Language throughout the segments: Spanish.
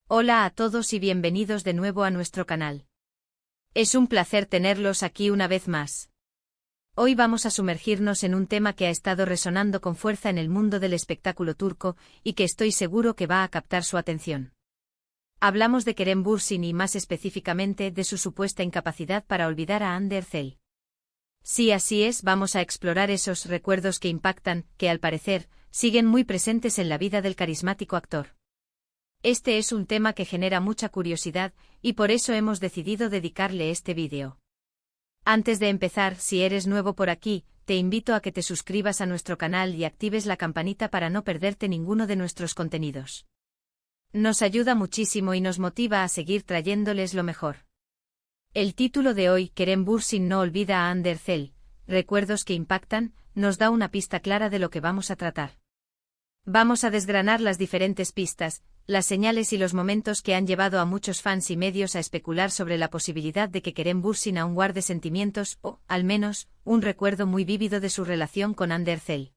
Hola a todos y bienvenidos de nuevo a nuestro canal. Es un placer tenerlos aquí una vez más. Hoy vamos a sumergirnos en un tema que ha estado resonando con fuerza en el mundo del espectáculo turco y que estoy seguro que va a captar su atención. Hablamos de Kerem Bürsin y más específicamente de su supuesta incapacidad para olvidar a Hande Erçel. Sí, así es, vamos a explorar esos recuerdos que impactan, que al parecer, siguen muy presentes en la vida del carismático actor. Este es un tema que genera mucha curiosidad, y por eso hemos decidido dedicarle este vídeo. Antes de empezar, si eres nuevo por aquí, te invito a que te suscribas a nuestro canal y actives la campanita para no perderte ninguno de nuestros contenidos. Nos ayuda muchísimo y nos motiva a seguir trayéndoles lo mejor. El título de hoy, Kerem Bürsin no olvida a Hande Erçel, recuerdos que impactan, nos da una pista clara de lo que vamos a tratar. Vamos a desgranar las diferentes pistas, las señales y los momentos que han llevado a muchos fans y medios a especular sobre la posibilidad de que Kerem Bürsin aún guarde sentimientos o, al menos, un recuerdo muy vívido de su relación con Hande Erçel.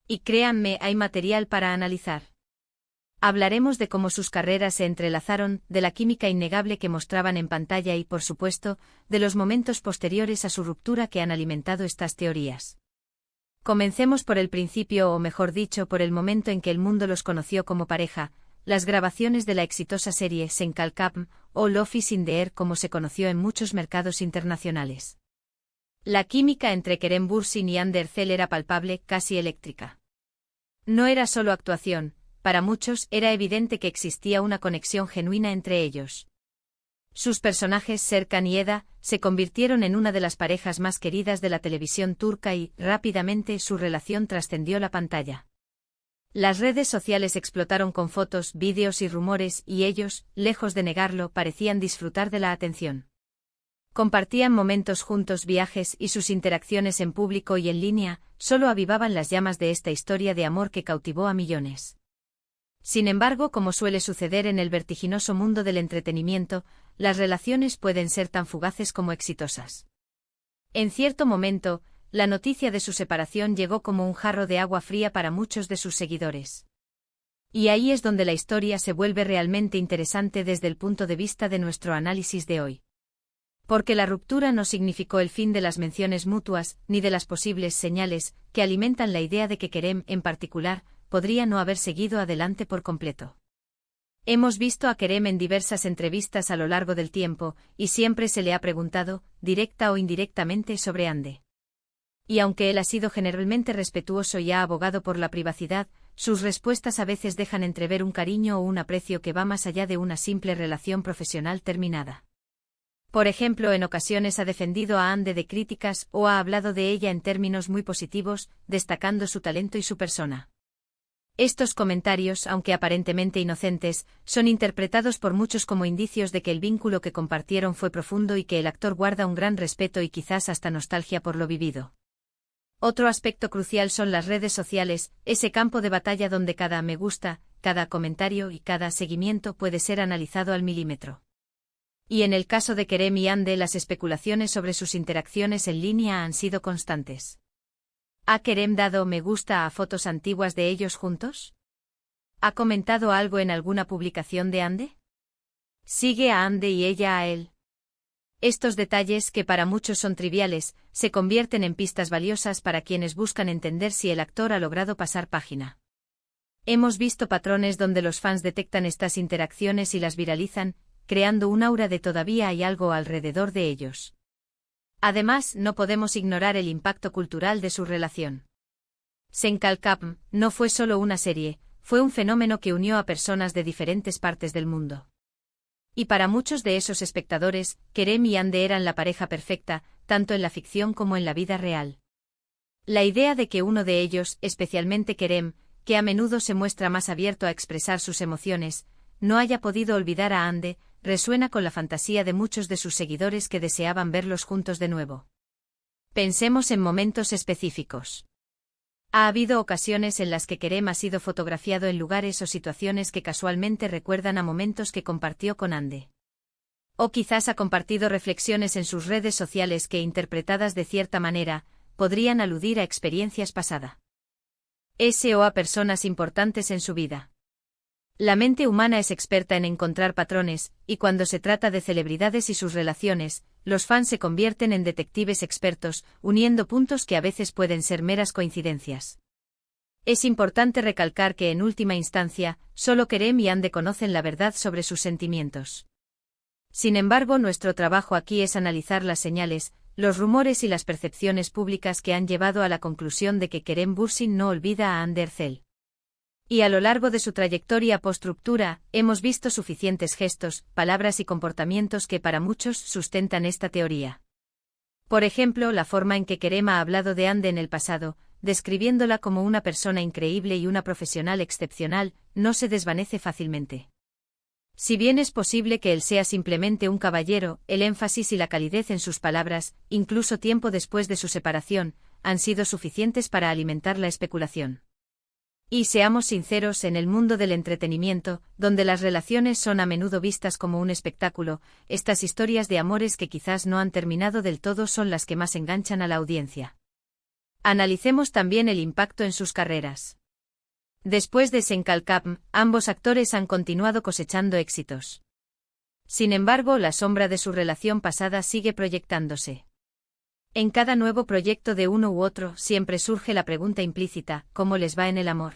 Y créanme, hay material para analizar. Hablaremos de cómo sus carreras se entrelazaron, de la química innegable que mostraban en pantalla y, por supuesto, de los momentos posteriores a su ruptura que han alimentado estas teorías. Comencemos por el principio o mejor dicho por el momento en que el mundo los conoció como pareja, las grabaciones de la exitosa serie Sen Kalkapm o Love is in the Air como se conoció en muchos mercados internacionales. La química entre Kerem Bürsin y Hande Erçel era palpable, casi eléctrica. No era solo actuación, para muchos era evidente que existía una conexión genuina entre ellos. Sus personajes Serkan y Eda se convirtieron en una de las parejas más queridas de la televisión turca y, rápidamente, su relación trascendió la pantalla. Las redes sociales explotaron con fotos, vídeos y rumores y ellos, lejos de negarlo, parecían disfrutar de la atención. Compartían momentos juntos, viajes y sus interacciones en público y en línea, solo avivaban las llamas de esta historia de amor que cautivó a millones. Sin embargo, como suele suceder en el vertiginoso mundo del entretenimiento, las relaciones pueden ser tan fugaces como exitosas. En cierto momento, la noticia de su separación llegó como un jarro de agua fría para muchos de sus seguidores. Y ahí es donde la historia se vuelve realmente interesante desde el punto de vista de nuestro análisis de hoy. Porque la ruptura no significó el fin de las menciones mutuas, ni de las posibles señales que alimentan la idea de que Kerem, en particular, podría no haber seguido adelante por completo. Hemos visto a Kerem en diversas entrevistas a lo largo del tiempo, y siempre se le ha preguntado, directa o indirectamente, sobre Hande. Y aunque él ha sido generalmente respetuoso y ha abogado por la privacidad, sus respuestas a veces dejan entrever un cariño o un aprecio que va más allá de una simple relación profesional terminada. Por ejemplo, en ocasiones ha defendido a Hande de críticas o ha hablado de ella en términos muy positivos, destacando su talento y su persona. Estos comentarios, aunque aparentemente inocentes, son interpretados por muchos como indicios de que el vínculo que compartieron fue profundo y que el actor guarda un gran respeto y quizás hasta nostalgia por lo vivido. Otro aspecto crucial son las redes sociales, ese campo de batalla donde cada me gusta, cada comentario y cada seguimiento puede ser analizado al milímetro. Y en el caso de Kerem y Hande, las especulaciones sobre sus interacciones en línea han sido constantes. ¿Ha Kerem dado me gusta a fotos antiguas de ellos juntos? ¿Ha comentado algo en alguna publicación de Hande? ¿Sigue a Hande y ella a él? Estos detalles, que para muchos son triviales, se convierten en pistas valiosas para quienes buscan entender si el actor ha logrado pasar página. Hemos visto patrones donde los fans detectan estas interacciones y las viralizan, creando un aura de todavía hay algo alrededor de ellos. Además, no podemos ignorar el impacto cultural de su relación. Sen Kalkapm no fue solo una serie, fue un fenómeno que unió a personas de diferentes partes del mundo. Y para muchos de esos espectadores, Kerem y Hande eran la pareja perfecta, tanto en la ficción como en la vida real. La idea de que uno de ellos, especialmente Kerem, que a menudo se muestra más abierto a expresar sus emociones, no haya podido olvidar a Hande, resuena con la fantasía de muchos de sus seguidores que deseaban verlos juntos de nuevo. Pensemos en momentos específicos. Ha habido ocasiones en las que Kerem ha sido fotografiado en lugares o situaciones que casualmente recuerdan a momentos que compartió con Hande. O quizás ha compartido reflexiones en sus redes sociales que, interpretadas de cierta manera, podrían aludir a experiencias pasadas. O a personas importantes en su vida. La mente humana es experta en encontrar patrones, y cuando se trata de celebridades y sus relaciones, los fans se convierten en detectives expertos, uniendo puntos que a veces pueden ser meras coincidencias. Es importante recalcar que en última instancia, solo Kerem y Hande conocen la verdad sobre sus sentimientos. Sin embargo, nuestro trabajo aquí es analizar las señales, los rumores y las percepciones públicas que han llevado a la conclusión de que Kerem Bürsin no olvida a Hande Erçel. Y a lo largo de su trayectoria post-ruptura, hemos visto suficientes gestos, palabras y comportamientos que para muchos sustentan esta teoría. Por ejemplo, la forma en que Kerem ha hablado de Hande en el pasado, describiéndola como una persona increíble y una profesional excepcional, no se desvanece fácilmente. Si bien es posible que él sea simplemente un caballero, el énfasis y la calidez en sus palabras, incluso tiempo después de su separación, han sido suficientes para alimentar la especulación. Y seamos sinceros, en el mundo del entretenimiento, donde las relaciones son a menudo vistas como un espectáculo, estas historias de amores que quizás no han terminado del todo son las que más enganchan a la audiencia. Analicemos también el impacto en sus carreras. Después de Senkalkam, ambos actores han continuado cosechando éxitos. Sin embargo, la sombra de su relación pasada sigue proyectándose. En cada nuevo proyecto de uno u otro siempre surge la pregunta implícita: ¿cómo les va en el amor?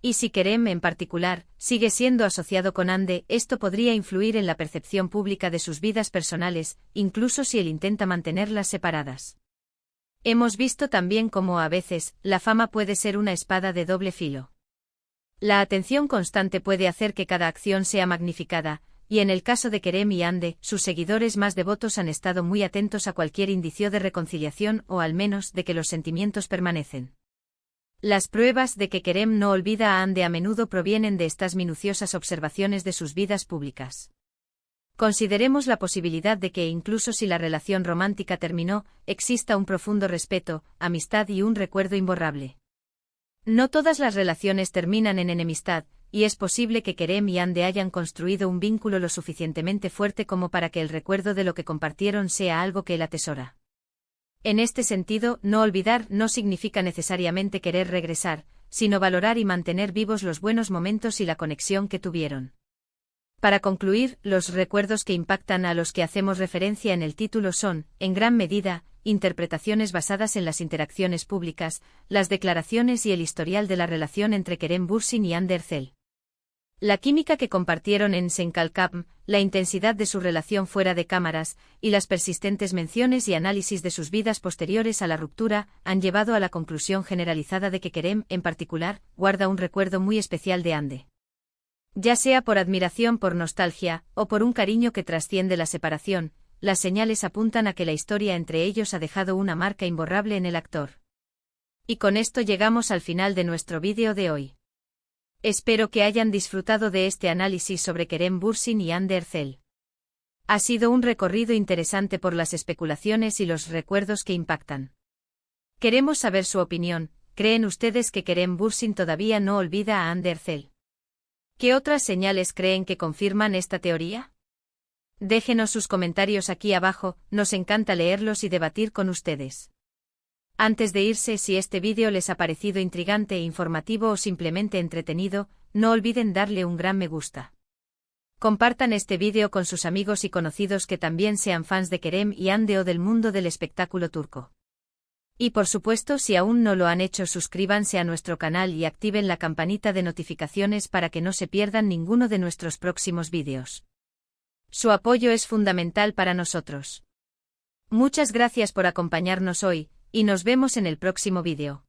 Y si Kerem, en particular, sigue siendo asociado con Hande, esto podría influir en la percepción pública de sus vidas personales, incluso si él intenta mantenerlas separadas. Hemos visto también cómo a veces, la fama puede ser una espada de doble filo. La atención constante puede hacer que cada acción sea magnificada, y en el caso de Kerem y Hande, sus seguidores más devotos han estado muy atentos a cualquier indicio de reconciliación o al menos de que los sentimientos permanecen. Las pruebas de que Kerem no olvida a Hande a menudo provienen de estas minuciosas observaciones de sus vidas públicas. Consideremos la posibilidad de que incluso si la relación romántica terminó, exista un profundo respeto, amistad y un recuerdo imborrable. No todas las relaciones terminan en enemistad, y es posible que Kerem y Hande hayan construido un vínculo lo suficientemente fuerte como para que el recuerdo de lo que compartieron sea algo que él atesora. En este sentido, no olvidar no significa necesariamente querer regresar, sino valorar y mantener vivos los buenos momentos y la conexión que tuvieron. Para concluir, los recuerdos que impactan a los que hacemos referencia en el título son, en gran medida, interpretaciones basadas en las interacciones públicas, las declaraciones y el historial de la relación entre Kerem Bürsin y Hande Erçel. La química que compartieron en Senkalkam, la intensidad de su relación fuera de cámaras, y las persistentes menciones y análisis de sus vidas posteriores a la ruptura, han llevado a la conclusión generalizada de que Kerem, en particular, guarda un recuerdo muy especial de Hande. Ya sea por admiración, por nostalgia, o por un cariño que trasciende la separación, las señales apuntan a que la historia entre ellos ha dejado una marca imborrable en el actor. Y con esto llegamos al final de nuestro vídeo de hoy. Espero que hayan disfrutado de este análisis sobre Kerem Bürsin y Hande Erçel. Ha sido un recorrido interesante por las especulaciones y los recuerdos que impactan. Queremos saber su opinión. ¿Creen ustedes que Kerem Bürsin todavía no olvida a Hande Erçel? ¿Qué otras señales creen que confirman esta teoría? Déjenos sus comentarios aquí abajo, nos encanta leerlos y debatir con ustedes. Antes de irse, si este vídeo les ha parecido intrigante e informativo o simplemente entretenido, no olviden darle un gran me gusta. Compartan este vídeo con sus amigos y conocidos que también sean fans de Kerem y Hande o del mundo del espectáculo turco. Y por supuesto, si aún no lo han hecho, suscríbanse a nuestro canal y activen la campanita de notificaciones para que no se pierdan ninguno de nuestros próximos vídeos. Su apoyo es fundamental para nosotros. Muchas gracias por acompañarnos hoy, y nos vemos en el próximo vídeo.